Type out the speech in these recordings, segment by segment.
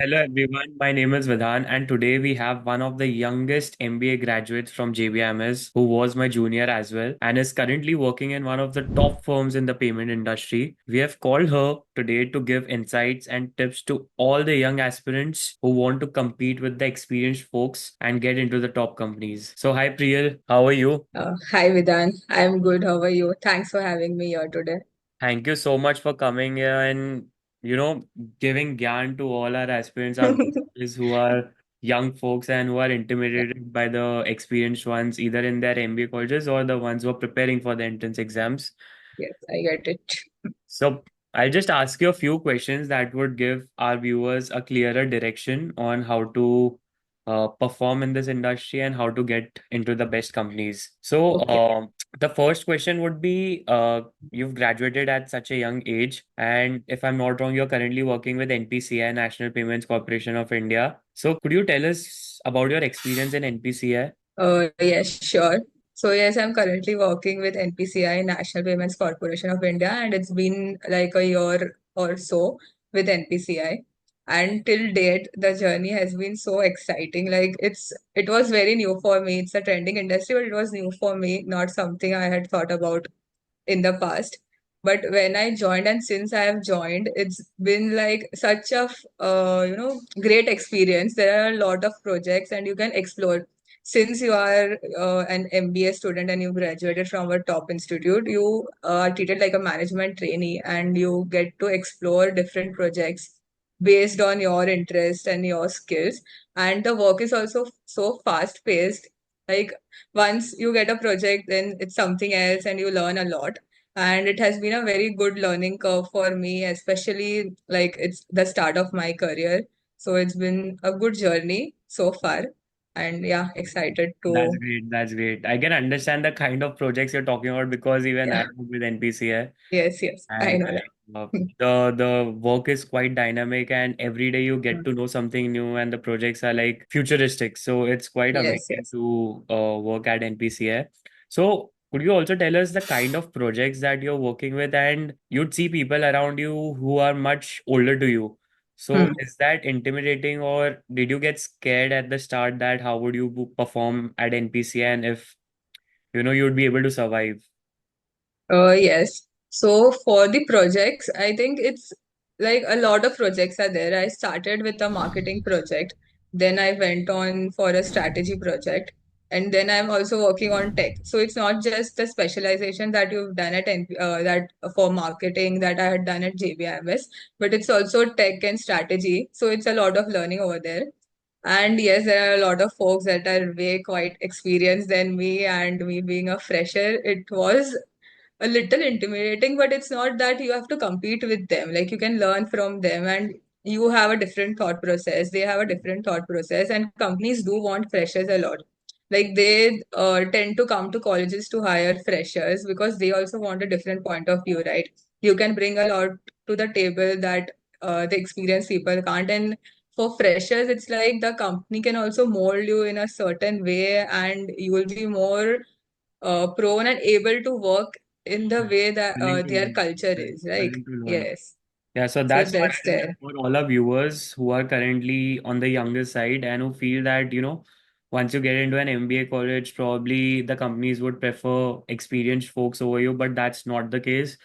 Hello everyone, my name is Vidhan and today we have one of the youngest MBA graduates from JBIMS who was my junior as well and is currently working in one of the top firms in the payment industry. We have called her today to give insights and tips to all the young aspirants who want to compete with the experienced folks and get into the top companies. So hi Priyal, how are you? Hi Vidhan, I'm good. How are you? Thanks for having me here today. Thank you so much for coming here and you know giving gyan to all our aspirants, our viewers who are young folks and who are Yeah, intimidated by the experienced ones, either in their MBA colleges or the ones who are preparing for the entrance exams. yes, I get it. So I'll just ask you a few questions that would give our viewers a clearer direction on how to perform in this industry and how to get into the best companies. So Okay. the first question would be you've graduated at such a young age, and if I'm not wrong, you're currently working with NPCI, National Payments Corporation of India. So could you tell us about your experience in NPCI? Yes, sure. So yes, I'm currently working with NPCI, National Payments Corporation of India, and it's been like a year or so with NPCI. And till date, the journey has been so exciting. Like it was very new for me. It's a trending industry, but it was new for me, not something I had thought about in the past. But when I joined, and since I have joined, it's been like such a great experience. There are a lot of projects, and you can explore. Since you are an MBA student and you graduated from a top institute, you are treated like a management trainee, and you get to explore different projects based on your interest and your skills. And the work is also so fast paced. Like once you get a project, then it's something else and you learn a lot. And it has been a very good learning curve for me, especially like it's the start of my career. So it's been a good journey so far. And yeah, excited That's to, great. That's great. I can understand the kind of projects you're talking about because even I yeah, work with NPCI. yes, yes, I And know that. the work is quite dynamic, and every day you get to know something new, and the projects are like futuristic. So it's quite Yes, amazing yes. to work at NPCA. So could you also tell us the kind of projects that you're working with, and you'd see people around you who are much older to you. So Hmm. is that intimidating, or did you get scared at the start that how would you perform at NPCA, and if you'd be able to survive? Yes. So for the projects, I think it's like a lot of projects are there. I started with a marketing project, then I went on for a strategy project, and then I'm also working on tech. So it's not just the specialization that you've done at that for marketing that I had done at JBIMS, but it's also tech and strategy. So it's a lot of learning over there. And yes, there are a lot of folks that are way quite experienced than me, and me being a fresher, it was a little intimidating, but it's not that you have to compete with them. Like you can learn from them, and you have a different thought process. They have a different thought process, and companies do want freshers a lot. Like they tend to come to colleges to hire freshers because they also want a different point of view, right? You can bring a lot to the table that the experienced people can't. And for freshers, it's like the company can also mold you in a certain way, and you will be more prone and able to work in the way that Willing to their learn. culture Right. is. Like, Willing to learn. yes. Yeah, so So that's what that's I think there. for all our viewers who are currently on the younger side and who feel that, once you get into an MBA college, probably the companies would prefer experienced folks over you, but that's not the case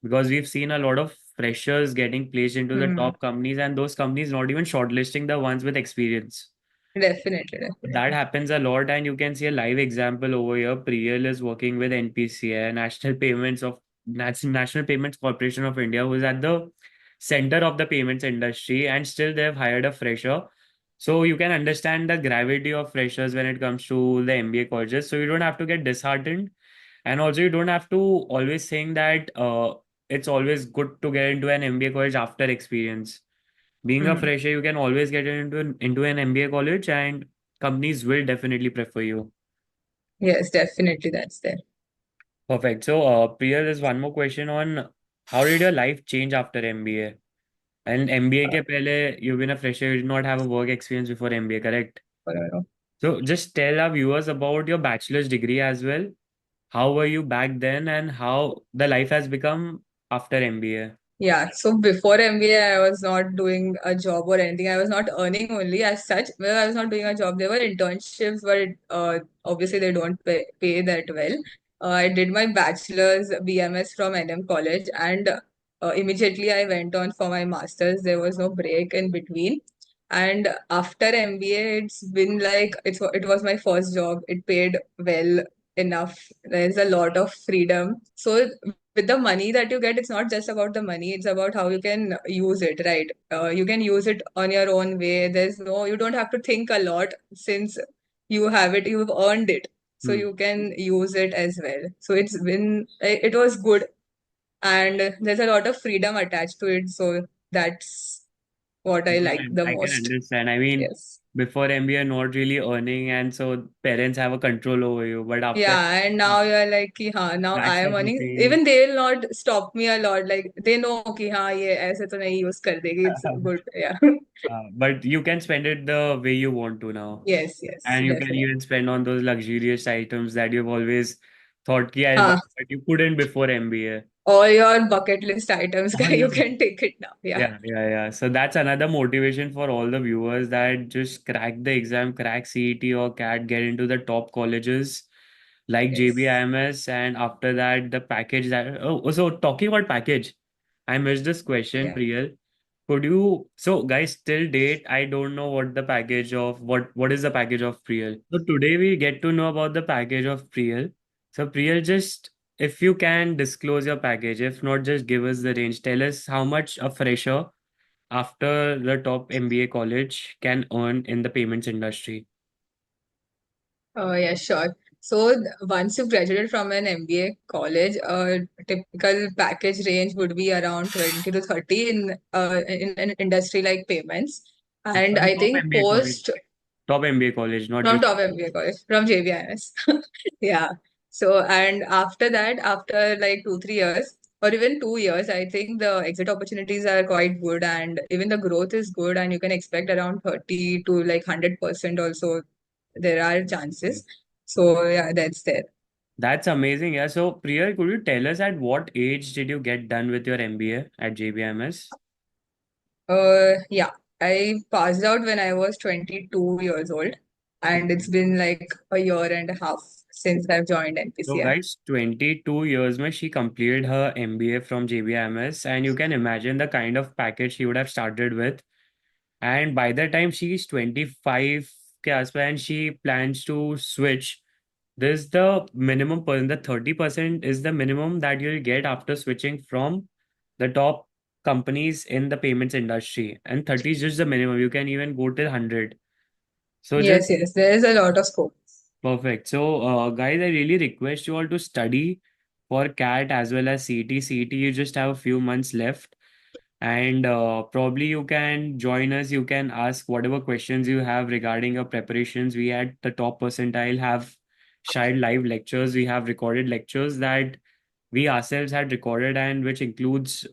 because we've seen a lot of freshers getting placed into the Hmm. top companies and those companies not even shortlisting the ones with experience. Definitely, That definitely. happens a lot, and you can see a live example over here. Priyal is working with NPCI, National Payments Corporation of India, who is at the center of the payments industry, and still they've hired a fresher. So you can understand the gravity of freshers when it comes to the MBA colleges. So you don't have to get disheartened, and also you don't have to always think that it's always good to get into an MBA college after experience. Being a Hmm. fresher, you can always get into an MBA college, and companies will definitely prefer you. Yes, definitely that's there. Perfect. So, Priya, there's one more question on how did your life change after MBA? And MBA Uh, ke pehle, you've been a fresher, you did not have a work experience before MBA, correct? uh, So, just tell our viewers about your bachelor's degree as well. How were you back then, and how the life has become after MBA? Yeah, so before MBA, I was not doing a job or anything. I was not earning only as such. Well, I was not doing a job. There were internships, but obviously they don't pay that well. I did my bachelor's BMS from NM College, and immediately I went on for my master's. There was no break in between. And after MBA, it's been like it was my first job. It paid well enough. There's a lot of freedom. So with the money that you get, it's not just about the money, it's about how you can use it, right? You can use it on your own way. You don't have to think a lot since you have it, you've earned it. So Hmm. you can use it as well. So it was good. And there's a lot of freedom attached to it. So that's what I Yeah, like the I can most. understand. I mean, Yes. before MBA, not really earning, and so parents have a control over you. But after Yeah, and now you're like, कि हाँ, now I that's am earning. everything. Even they will not stop me a lot. Like they know कि हाँ ये ऐसे तो नहीं use कर देगी. It's good. Yeah. But you can spend it the way you want to now. Yes, yes, And you can definitely. even spend on those luxurious items that you've always thought ki I'll buy, हाँ, but you couldn't before MBA. all your bucket list items, All you your can take it now. Yeah. yeah. So that's another motivation for all the viewers that just crack the exam, crack CET or CAT, get into the top colleges like Yes. JBIMS, and after that the package that so talking about package, I missed this question, Yeah. Priyal. Could you so guys till date I don't know what the package of what is the package of Priyal. So today we get to know about the package of Priyal. So Priyal, just if you can disclose your package, if not just give us the range, tell us how much a fresher after the top MBA college can earn in the payments industry. Yeah, sure. So once you graduated from an MBA college, a typical package range would be around 20 to 30 in an industry like payments. And From I top think MBA college, post top MBA college, not from just top MBA college, from JBIMS. Yeah. So, and after that, after like 2, 3 years, or even 2 years, I think the exit opportunities are quite good, and even the growth is good, and you can expect around 30 to like 100% also. There are chances. So, yeah, that's there. that's amazing. Yeah. So, Priya, could you tell us at what age did you get done with your MBA at JBMS? Yeah, I passed out when I was 22 years old, and it's been like a year and a half since I've joined So, NPCI. guys, 22 years mein she completed her MBA from JBMS, and you can imagine the kind of package she would have started with. And by the time she's 25 ke aaspas, and she plans to switch, this the minimum per the 30% is the minimum that you'll get after switching from the top companies in the payments industry. And 30 is just the minimum. You can even go till 100. So just Yes, yes, there is a lot of scope. perfect. So, guys, I really request you all to study for CAT as well as CT. CT, you just have a few months left, and probably you can join us. You can ask whatever questions you have regarding your preparations. We at the top percentile have shared live lectures. We have recorded lectures that we ourselves had recorded, and which includes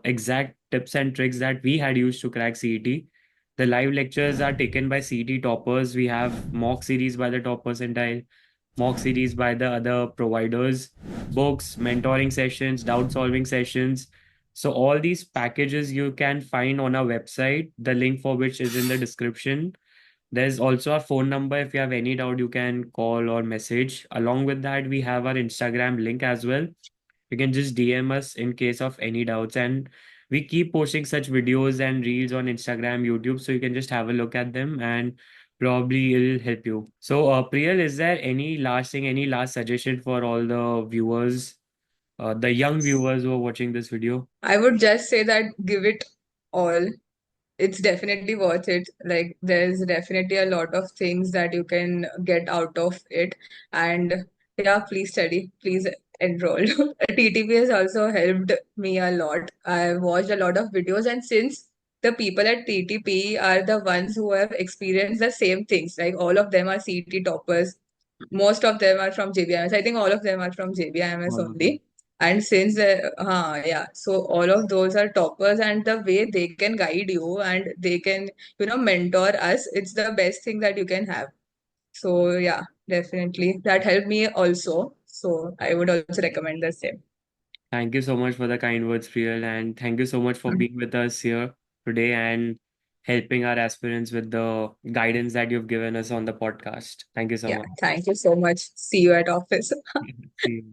exact tips and tricks that we had used to crack CET. The live lectures are taken by CET toppers. We have mock series by the top percentile, mock series by the other providers, books, mentoring sessions, doubt solving sessions. So all these packages you can find on our website, the link for which is in the description. There's also a phone number. If you have any doubt, you can call or message. Along with that, we have our Instagram link as well. You can just DM us in case of any doubts. And we keep posting such videos and reels on Instagram, YouTube, so you can just have a look at them and probably it'll help you. So, Priyal, is there any last thing, any last suggestion for all the viewers, the young viewers who are watching this video? I would just say that give it all. It's definitely worth it. Like there's definitely a lot of things that you can get out of it. And yeah, please study, please enroll. TTP has also helped me a lot. I've watched a lot of videos, and since the people at TTP are the ones who have experienced the same things, like all of them are CET toppers, most of them are from JBIMS. I think all of them are from JBIMS All of them. only. And since yeah, so all of those are toppers, and the way they can guide you and they can, mentor us, it's the best thing that you can have. So yeah, definitely. That helped me also. So I would also recommend the same. Thank you so much for the kind words, Priyal, and thank you so much for being with us here today and helping our aspirants with the guidance that you've given us on the podcast. Thank you so Yeah, much. thank you so much. See you at office. See you.